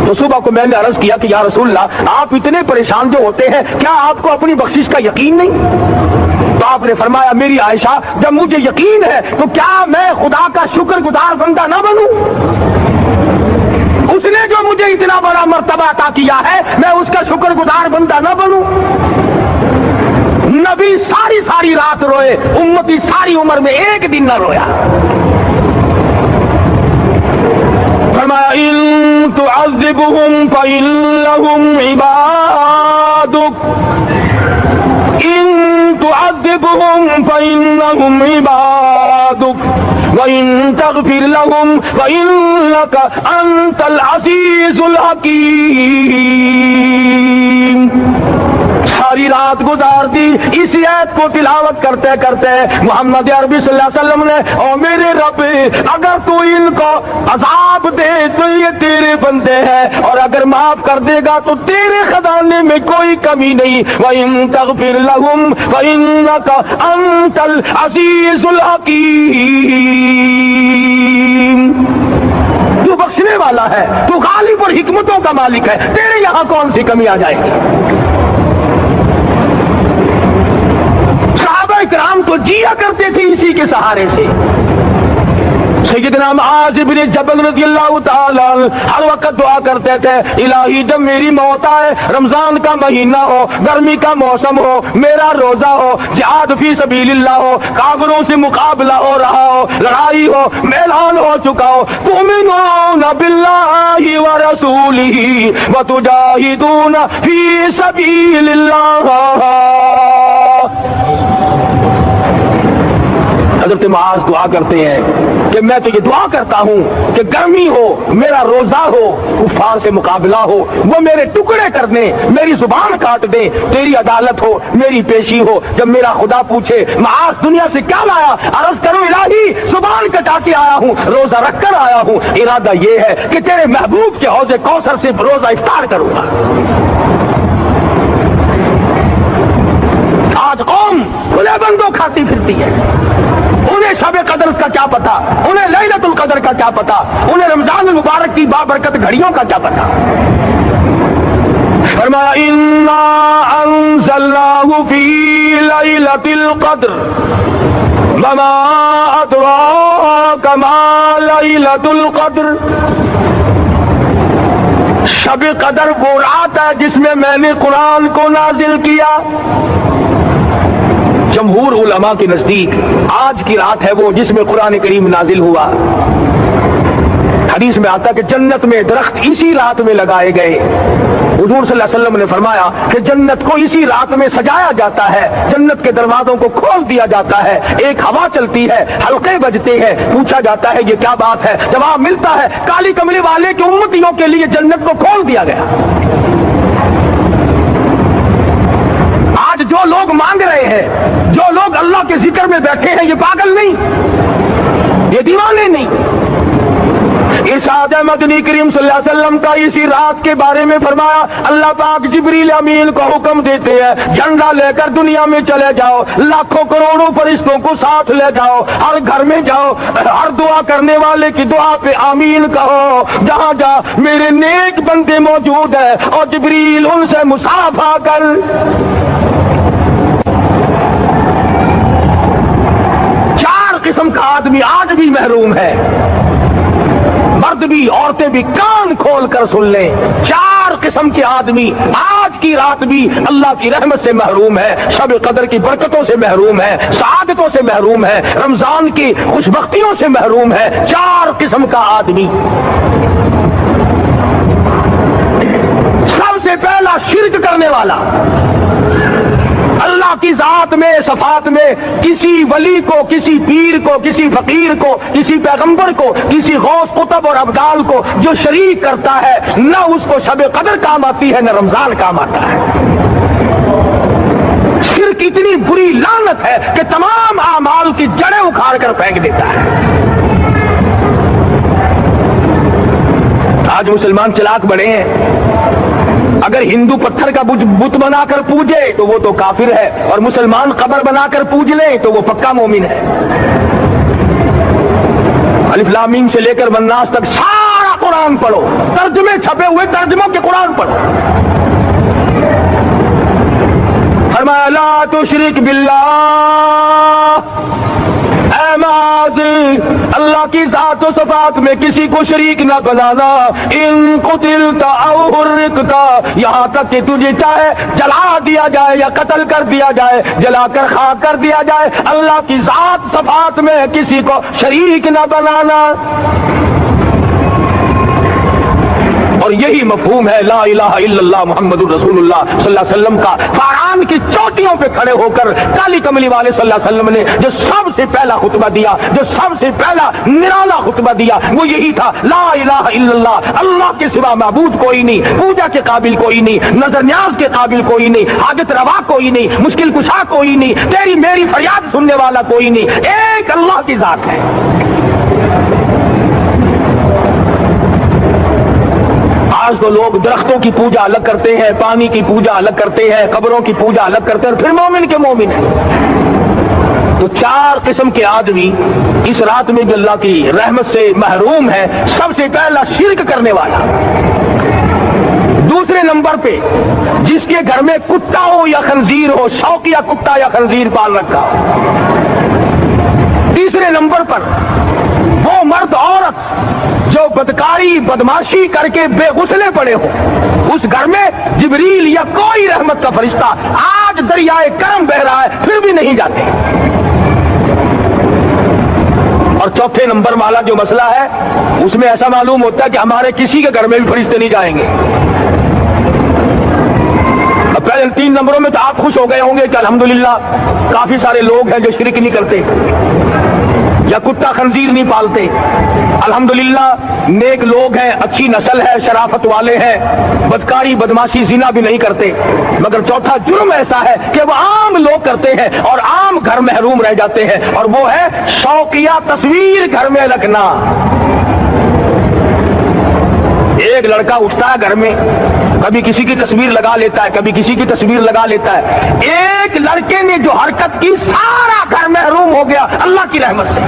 تو صبح کو میں نے عرض کیا کہ یا رسول اللہ آپ اتنے پریشان جو ہوتے ہیں کیا آپ کو اپنی بخشش کا یقین نہیں؟ تو آپ نے فرمایا میری عائشہ جب مجھے یقین ہے تو کیا میں خدا کا شکر گزار بندہ نہ بنوں؟ اس نے جو مجھے اتنا بڑا مرتبہ عطا کیا ہے میں اس کا شکر گزار بندہ نہ بنوں؟ نبی ساری رات روئے, امتی ساری عمر میں ایک دن نہ رویا. فرمایا ان تعذبهم فإنهم عبادك ان تعذبهم فإنهم عبادك وإن تغفر لهم فإنك أنت العزيز الحكيم. ساری رات گزار دی اسی آیت کو تلاوت کرتے کرتے. محمد عربی صلی اللہ علیہ وسلم نے او میرے رب اگر تو ان کو عذاب دے تو یہ تیرے بندے ہیں اور اگر معاف کر دے گا تو تیرے خزانے میں کوئی کمی نہیں. وَإِن تَغْفِرْ لَهُمْ فَإِنَّكَ أَنْتَ الْعَزِيزُ الْحَكِيمُ. تو بخشنے والا ہے, تو غالب اور حکمتوں کا مالک ہے, تیرے یہاں کون سی کمی آ جائے گی؟ صحابہ کرام تو جیا کرتے تھے اسی کے سہارے سے. سیدنا معاذ بن جبل رضی اللہ تعالی ہر وقت دعا کرتے تھے الہی جب میری موت آئے, رمضان کا مہینہ ہو, گرمی کا موسم ہو, میرا روزہ ہو, جہاد فی سبیل اللہ ہو, کافروں سے مقابلہ ہو رہا ہو, لڑائی ہو, میدان ہو چکا ہو, تؤمنون باللہ ورسولہ وتجاہدون فی سبیل اللہ. حضرت معاذ دعا کرتے ہیں کہ میں تو یہ دعا کرتا ہوں کہ گرمی ہو, میرا روزہ ہو, کفار سے مقابلہ ہو, وہ میرے ٹکڑے کر دیں, میری زبان کاٹ دیں, تیری عدالت ہو, میری پیشی ہو. جب میرا خدا پوچھے معاذ دنیا سے کیا لایا, عرض کرو الہی زبان کٹا کے آیا ہوں, روزہ رکھ کر آیا ہوں, ارادہ یہ ہے کہ تیرے محبوب کے حوض کوثر سے روزہ افطار کروں گا. آج قوم کھلے بندوں کھاتی پھرتی ہے. انہیں شب قدر کا کیا پتا, انہیں لیلۃ القدر کا کیا پتا, انہیں رمضان المبارک کی بابرکت گھڑیوں کا کیا پتا. فرمایا انا انزلناہ فی لیلۃ القدر وما ادراک ما لیلۃ القدر. شب قدر وہ رات ہے جس میں نے قرآن کو نازل کیا. جمہور علماء کے نزدیک آج کی رات ہے وہ جس میں قرآن کریم نازل ہوا. حدیث میں آتا کہ جنت میں درخت اسی رات میں لگائے گئے. حضور صلی اللہ علیہ وسلم نے فرمایا کہ جنت کو اسی رات میں سجایا جاتا ہے, جنت کے دروازوں کو کھول دیا جاتا ہے, ایک ہوا چلتی ہے, حلقے بجتے ہیں, پوچھا جاتا ہے یہ کیا بات ہے, جواب ملتا ہے کالی کملی والے کی امتیوں کے لیے جنت کو کھول دیا گیا. آج جو لوگ مانگ رہے ہیں, جو لوگ اللہ کے ذکر میں بیٹھے ہیں, یہ پاگل نہیں, یہ دیوانے نہیں. ارشاد مدنی کریم صلی اللہ علیہ وسلم کا اسی رات کے بارے میں فرمایا, اللہ پاک جبریل امین کو حکم دیتے ہیں جھنڈا لے کر دنیا میں چلے جاؤ, لاکھوں کروڑوں فرشتوں کو ساتھ لے جاؤ, ہر گھر میں جاؤ, ہر دعا کرنے والے کی دعا پہ آمین کہو, جہاں جا میرے نیک بندے موجود ہیں اور جبریل ان سے مصافحہ کر. چار قسم کا آدمی آج بھی محروم ہے, مرد بھی عورتیں بھی کان کھول کر سن لیں. چار قسم کے آدمی آج کی رات بھی اللہ کی رحمت سے محروم ہے, شب قدر کی برکتوں سے محروم ہے, سعادتوں سے محروم ہے, رمضان کی خوش بختیوں سے محروم ہے. چار قسم کا آدمی. سب سے پہلا شرک کرنے والا, اللہ کی ذات میں صفات میں کسی ولی کو, کسی پیر کو, کسی فقیر کو, کسی پیغمبر کو, کسی غوث قطب اور ابدال کو جو شریک کرتا ہے, نہ اس کو شب قدر کام آتی ہے نہ رمضان کام آتا ہے. شرک اتنی بری لعنت ہے کہ تمام اعمال کی جڑیں اکھاڑ کر پھینک دیتا ہے. آج مسلمان چلاک بڑے ہیں. اگر ہندو پتھر کا بت بنا کر پوجے تو وہ تو کافر ہے, اور مسلمان قبر بنا کر پوج لیں تو وہ پکا مومن ہے. الف لام میم سے لے کر والناس تک سارا قرآن پڑھو, ترجمے چھپے ہوئے ترجموں کے قرآن پڑھو. فرمایا لا تشرک باللہ, اے معاذ اللہ کی ذات و صفات میں کسی کو شریک نہ بنانا. ان قتلت او حرقت, یہاں تک کہ تجھے چاہے جلا دیا جائے یا قتل کر دیا جائے, جلا کر خاک کر دیا جائے, اللہ کی ذات صفات میں کسی کو شریک نہ بنانا. اور یہی مفہوم ہے لا الہ الا اللہ محمد الرسول اللہ صلی اللہ علیہ وسلم کا. فاران کی چوٹیوں پہ کھڑے ہو کر کالی کملی والے صلی اللہ علیہ وسلم نے جو سب سے پہلا خطبہ دیا, جو سب سے پہلا نرالا خطبہ دیا, وہ یہی تھا لا الہ الا اللہ, اللہ کے سوا معبود کوئی نہیں, پوجا کے قابل کوئی نہیں, نظر نیاز کے قابل کوئی نہیں, حاجت روا کوئی نہیں, مشکل کشا کوئی نہیں, تیری میری فریاد سننے والا کوئی نہیں, ایک اللہ کی ذات ہے. آج تو لوگ درختوں کی پوجا الگ کرتے ہیں, پانی کی پوجا الگ کرتے ہیں, قبروں کی پوجا الگ کرتے ہیں, پھر مومن کے مومن ہیں. تو چار قسم کے آدمی اس رات میں جو اللہ کی رحمت سے محروم ہے. سب سے پہلا شرک کرنے والا. دوسرے نمبر پہ جس کے گھر میں کتا ہو یا خنزیر ہو, شوقیہ کتا یا خنزیر پال رکھا ہو. تیسرے نمبر پر وہ مرد عورت جو بدکاری بدماشی کر کے بے غسلے پڑے ہو, اس گھر میں جبریل یا کوئی رحمت کا فرشتہ آج دریائے کرم بہ رہا ہے پھر بھی نہیں جاتے. اور چوتھے نمبر والا جو مسئلہ ہے اس میں ایسا معلوم ہوتا ہے کہ ہمارے کسی کے گھر میں بھی فرشتے نہیں جائیں گے. اب پہلے 3 نمبروں میں تو آپ خوش ہو گئے ہوں گے کہ الحمدللہ کافی سارے لوگ ہیں جو شرک نہیں کرتے یا کتا خنزیر نہیں پالتے. الحمدللہ نیک لوگ ہیں, اچھی نسل ہے, شرافت والے ہیں, بدکاری بدماشی زنا بھی نہیں کرتے. مگر چوتھا جرم ایسا ہے کہ وہ عام لوگ کرتے ہیں اور عام گھر محروم رہ جاتے ہیں, اور وہ ہے شوقیہ تصویر گھر میں رکھنا. ایک لڑکا اٹھتا ہے گھر میں، کبھی کسی کی تصویر لگا لیتا ہے، کبھی کسی کی تصویر لگا لیتا ہے. ایک لڑکے نے جو حرکت کی سارا گھر محروم ہو گیا اللہ کی رحمت سے.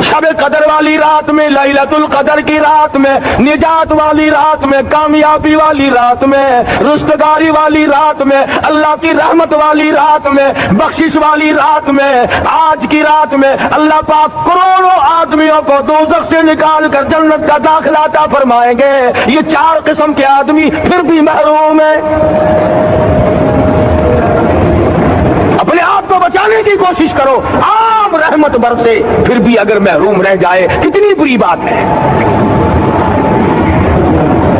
شب قدر والی رات میں، لیلۃ القدر کی رات میں، نجات والی رات میں، کامیابی والی رات میں، رستگاری والی رات میں، اللہ کی رحمت والی رات میں، بخشش والی رات میں، آج کی رات میں اللہ پاک کروڑوں آدمیوں کو دوزخ سے نکال کر جنت کا داخلہ عطا فرمائیں گے. یہ 4 قسم کے آدمی پھر بھی محروم ہیں. اپنے آپ کو بچانے کی کوشش کرو. عام رحمت برسے پھر بھی اگر محروم رہ جائے کتنی بری بات ہے.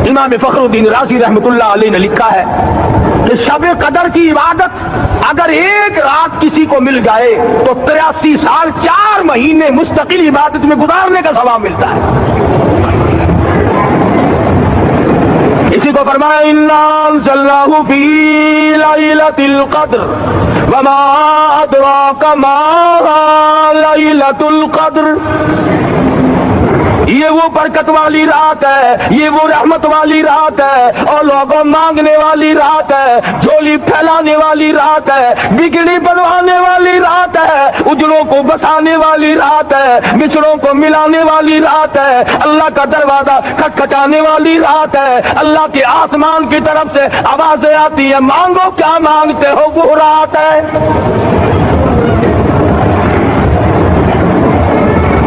امام فخر الدین رازی رحمت اللہ علیہ نے لکھا ہے کہ شب قدر کی عبادت اگر ایک رات کسی کو مل جائے تو 83 سال 4 مہینے مستقل عبادت میں گزارنے کا ثواب ملتا ہے. اسی کو فرمایا انا انزلناہ فی لیلۃ القدر وما ادراک ما لیلۃ القدر. یہ وہ برکت والی رات ہے، یہ وہ رحمت والی رات ہے، اور لوگوں مانگنے والی رات ہے، جھولی پھیلانے والی رات ہے، بگڑی بنوانے والی رات ہے، اجڑوں کو بسانے والی رات ہے، بچڑوں کو ملانے والی رات ہے، اللہ کا دروازہ کھٹکھٹانے والی رات ہے. اللہ کے آسمان کی طرف سے آوازیں آتی ہیں مانگو کیا مانگتے ہو، وہ رات ہے.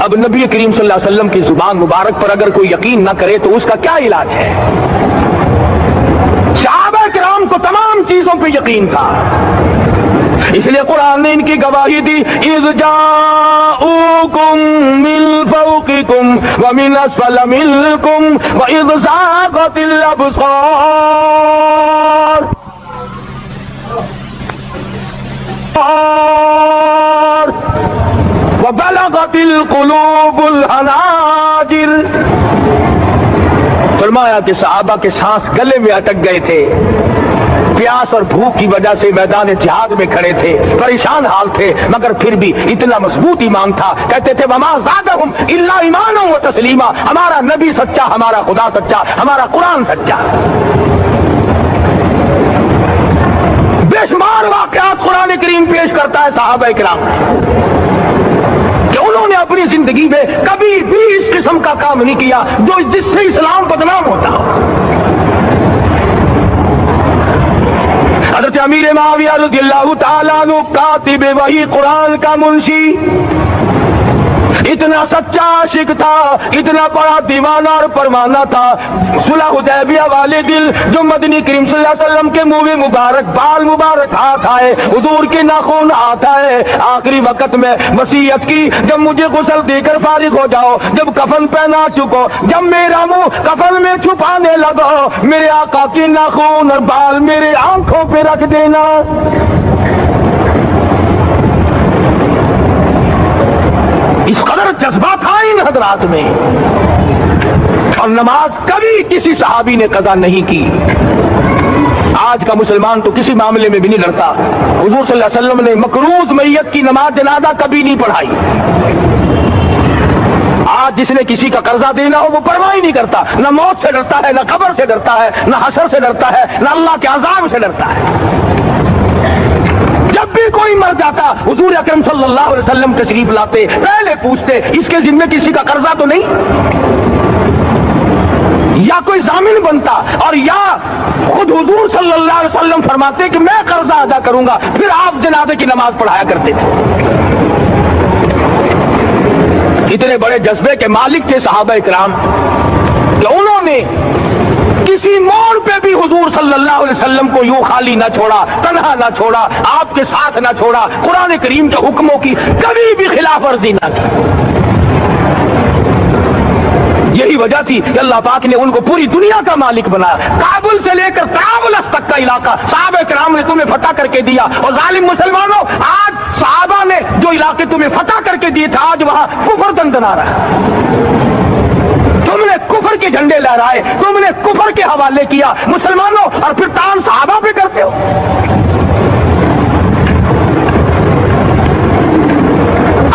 اب نبی کریم صلی اللہ علیہ وسلم کی زبان مبارک پر اگر کوئی یقین نہ کرے تو اس کا کیا علاج ہے؟ صحابہ کرام کو تمام چیزوں پہ یقین تھا، اس لیے قرآن نے ان کی گواہی دی اذ جاؤکم من فوقکم ومن اسفل منکم واذ زاغت الابصار وبلغت القلوب الحناجر. فرمایا کہ صحابہ کے سانس گلے میں اٹک گئے تھے، پیاس اور بھوک کی وجہ سے میدان جہاد میں کھڑے تھے، پریشان حال تھے، مگر پھر بھی اتنا مضبوط ایمان تھا. کہتے تھے وما زادہم الا ایمانا و تسلیما. ہمارا نبی سچا، ہمارا خدا سچا، ہمارا قرآن سچا. بے شمار واقعات قرآن کریم پیش کرتا ہے صحابہ کرام کہ انہوں نے اپنی زندگی میں کبھی بھی اس قسم کا کام نہیں کیا جس سے اسلام بدنام ہوتا ہو. حضرت امیر معاویہ رضی اللہ تعالیٰ عنہ کاتب وحی قرآن کا منشی اتنا سچا عاشق تھا، اتنا بڑا دیوانہ اور پروانہ تھا. صلح حدیبیہ والے دل جو مدنی کریم صلی اللہ علیہ وسلم کے منہ مبارک بال مبارک ہاتھ آئے، حضور کے ناخن ہاتھ آئے، آخری وقت میں وصیت کی جب مجھے غسل دے کر فارغ ہو جاؤ، جب کفن پہنا چکو، جب میرا منہ کفن میں چھپانے لگو، میرے آقا کے ناخن اور بال میرے آنکھوں پہ رکھ دینا. اس قدر جذبہ تھا ان حضرات میں. اور نماز کبھی کسی صحابی نے قضا نہیں کی. آج کا مسلمان تو کسی معاملے میں بھی نہیں ڈرتا. حضور صلی اللہ علیہ وسلم نے مقروض میت کی نماز جنازہ کبھی نہیں پڑھائی. آج جس نے کسی کا قرضہ دینا ہو وہ پرواہ ہی نہیں کرتا، نہ موت سے ڈرتا ہے، نہ قبر سے ڈرتا ہے، نہ حشر سے ڈرتا ہے، نہ اللہ کے عذاب سے ڈرتا ہے. جب بھی کوئی مر جاتا حضور اکرم صلی اللہ علیہ وسلم تشریف لاتے، پہلے پوچھتے اس کے ذمے کسی کا قرضہ تو نہیں، یا کوئی ضامن بنتا، اور یا خود حضور صلی اللہ علیہ وسلم فرماتے کہ میں قرضہ ادا کروں گا، پھر آپ جنازے کی نماز پڑھایا کرتے تھے. اتنے بڑے جذبے کے مالک تھے صحابہ کرام کہ انہوں نے کسی موڑ پہ بھی حضور صلی اللہ علیہ وسلم کو یوں خالی نہ چھوڑا، تنہا نہ چھوڑا، آپ کے ساتھ نہ چھوڑا، قرآن کریم کے حکموں کی کبھی بھی خلاف ورزی نہ کی. یہی وجہ تھی کہ اللہ پاک نے ان کو پوری دنیا کا مالک بنایا. کابل سے لے کر طرابلس تک کا علاقہ صحابہ کرام نے تمہیں فتح کر کے دیا. اور ظالم مسلمانوں، آج صحابہ نے جو علاقے تمہیں فتح کر کے دیے تھے آج وہاں کفر دندنا رہا ہے. تم نے کفر کے جھنڈے لہرائے، تم نے کفر کے حوالے کیا مسلمانوں، اور پھر تان صحابہ پہ کرتے ہو.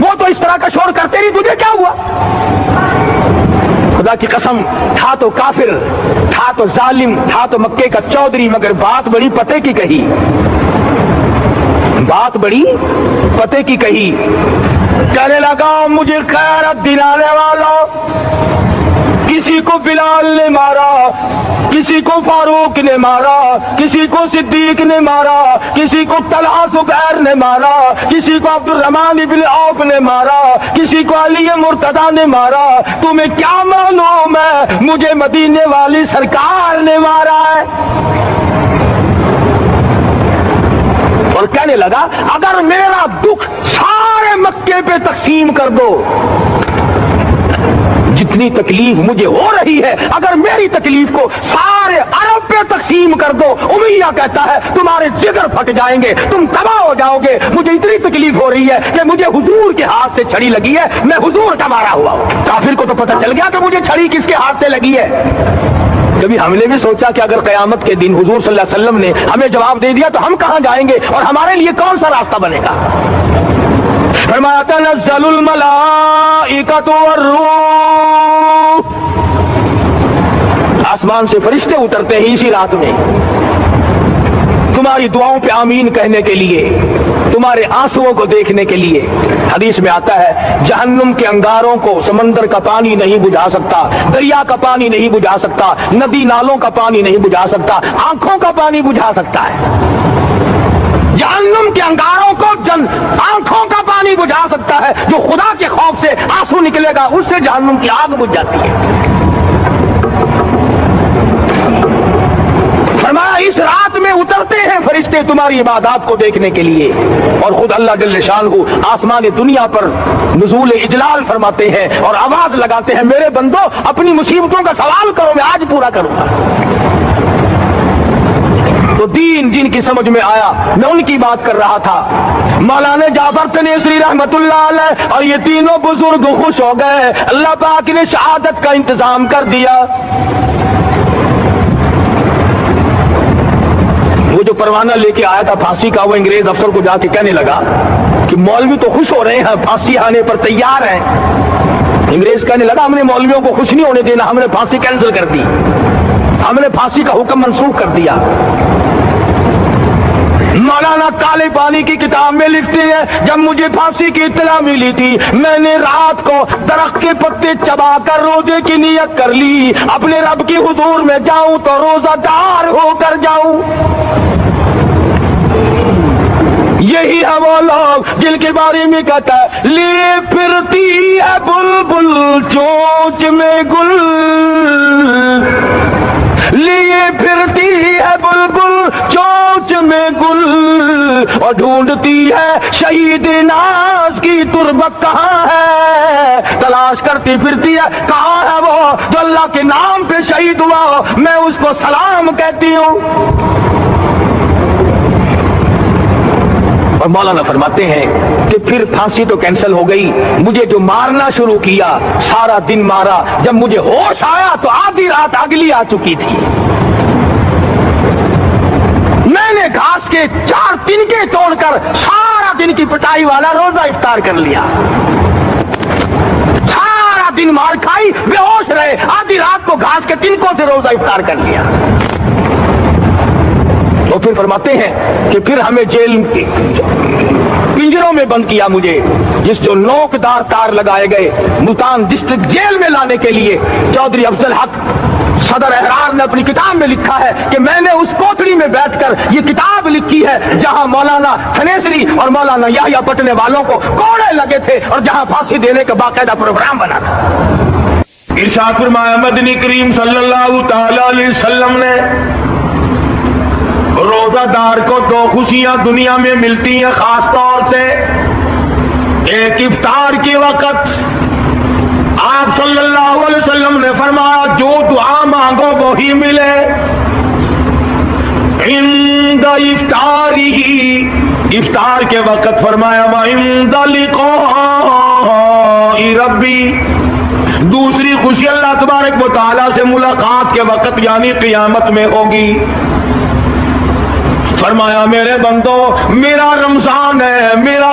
وہ تو اس طرح کا شور کرتے نہیں، تجھے کیا ہوا؟ خدا کی قسم، تھا تو کافر، تھا تو ظالم، تھا تو مکے کا چودھری، مگر بات بڑی پتے کی کہی، بات بڑی پتے کی کہی۔ کہنے لگا مجھے غیرت دلانے والوں، کسی کو بلال نے مارا، کسی کو فاروق نے مارا، کسی کو صدیق نے مارا، کسی کو طلحہ زبیر نے مارا، کسی کو عبد الرحمن بن عوف نے مارا، کسی کو علی مرتضی نے مارا، تمہیں کیا معلوم ہے مجھے مدینے والی سرکار نے مارا ہے؟ اور کہنے لگا اگر میرا دکھ سارے مکے پہ تقسیم کر دو، جتنی تکلیف مجھے ہو رہی ہے اگر میری تکلیف کو سارے عرب پہ تقسیم کر دو، امیہ کہتا ہے تمہارے جگر پھٹ جائیں گے، تم تباہ ہو جاؤ گے۔ مجھے اتنی تکلیف ہو رہی ہے کہ مجھے حضور کے ہاتھ سے چھڑی لگی ہے، میں حضور کا مارا ہوا ہوں۔ کافر کو تو پتہ چل گیا کہ مجھے چھڑی کس کے ہاتھ سے لگی ہے۔ کبھی ہم نے بھی سوچا کہ اگر قیامت کے دن حضور صلی اللہ علیہ وسلم نے ہمیں جواب دے دیا تو ہم کہاں جائیں گے اور ہمارے لیے کون سا راستہ بنے گا؟ فرمایا تنزل الملائکۃ والروح، آسمان سے فرشتے اترتے ہیں اسی رات میں تمہاری دعاؤں پہ آمین کہنے کے لیے، تمہارے آنسوؤں کو دیکھنے کے لیے۔ حدیث میں آتا ہے جہنم کے انگاروں کو سمندر کا پانی نہیں بجھا سکتا، دریا کا پانی نہیں بجھا سکتا، ندی نالوں کا پانی نہیں بجھا سکتا، آنکھوں کا پانی بجھا سکتا ہے۔ جہنم کے انگاروں کو آنکھوں کا پانی بجھا سکتا ہے، جو خدا کے خوف سے آنسو نکلے گا اس سے جہنم کی آگ بجھ جاتی ہے۔ فرمایا اس رات میں اترتے ہیں فرشتے تمہاری عبادات کو دیکھنے کے لیے، اور خود اللہ جل شانہ آسمان دنیا پر نزول اجلال فرماتے ہیں اور آواز لگاتے ہیں میرے بندو اپنی مصیبتوں کا سوال کرو، میں آج پورا کروں گا۔ تو دین جن کی سمجھ میں آیا میں ان کی بات کر رہا تھا۔ مولانا جعفر تنیسری رحمت اللہ علیہ اور یہ تینوں بزرگ خوش ہو گئے، اللہ پاک نے شہادت کا انتظام کر دیا۔ وہ جو پروانہ لے کے آیا تھا پھانسی کا، وہ انگریز افسر کو جا کے کہنے لگا کہ مولوی تو خوش ہو رہے ہیں، پھانسی آنے پر تیار ہیں۔ انگریز کہنے لگا ہم نے مولویوں کو خوش نہیں ہونے دینا، ہم نے پھانسی کینسل کر دی، ہم نے پھانسی کا حکم منسوخ کر دیا۔ مولانا کالے پانی کی کتاب میں لکھتے ہیں جب مجھے پھانسی کی اطلاع ملی تھی میں نے رات کو درخت کے پتے چبا کر روزے کی نیت کر لی، اپنے رب کی حضور میں جاؤں تو روزہ دار ہو کر جاؤں۔ یہی ہے وہ لوگ جن کے بارے میں کہتا ہے لیے پھرتی ہے بلبل چونچ میں گل، لیے پھرتی ہے بلبل چونچ میں گل، اور ڈھونڈتی ہے شہید ناز کی تربت کہاں ہے، تلاش کرتی پھرتی ہے کہاں ہے وہ جو اللہ کے نام پہ شہید ہوا ہو، میں اس کو سلام کہتی ہوں۔ اور مولانا فرماتے ہیں کہ پھر پھانسی تو کینسل ہو گئی، مجھے جو مارنا شروع کیا سارا دن مارا، جب مجھے ہوش آیا تو آدھی رات اگلی آ چکی تھی۔ میں نے گھاس کے 4 تنکے توڑ کر سارا دن کی پٹائی والا روزہ افطار کر لیا، سارا دن مار کھائی، بے ہوش رہے، آدھی رات کو گھاس کے تنکوں سے روزہ افطار کر لیا۔ تو پھر فرماتے ہیں کہ پھر ہمیں جیل پنجروں میں بند کیا، مجھے جس جو نوکدار تار لگائے گئے ملتان ڈسٹرکٹ جیل میں لانے کے لیے چودھری افضل حق صدر احرار نے اپنی کتاب میں لکھا ہے کہ میں نے اس کوٹڑی میں بیٹھ کر یہ کتاب لکھی ہے جہاں مولانا تھنیسری اور مولانا یحییٰ پٹنے والوں کو کوڑے لگے تھے اور جہاں پھانسی دینے کا باقاعدہ پروگرام بنا تھا۔ ارشاد فرمایا مدنی کریم صلی اللہ تعالی علیہ وسلم نے روزہ دار کو 2 خوشیاں دنیا میں ملتی ہیں خاص طور سے، ایک افطار کے وقت آپ صلی اللہ علیہ وسلم نے فرمایا جو دعا مانگو وہی ملے، عند افطاری، افطار کے وقت فرمایا وعند لقاء ربی، دوسری خوشی اللہ تبارک و تعالیٰ سے ملاقات کے وقت یعنی قیامت میں ہوگی۔ فرمایا میرے بندو میرا رمضان ہے، میرا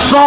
100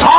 100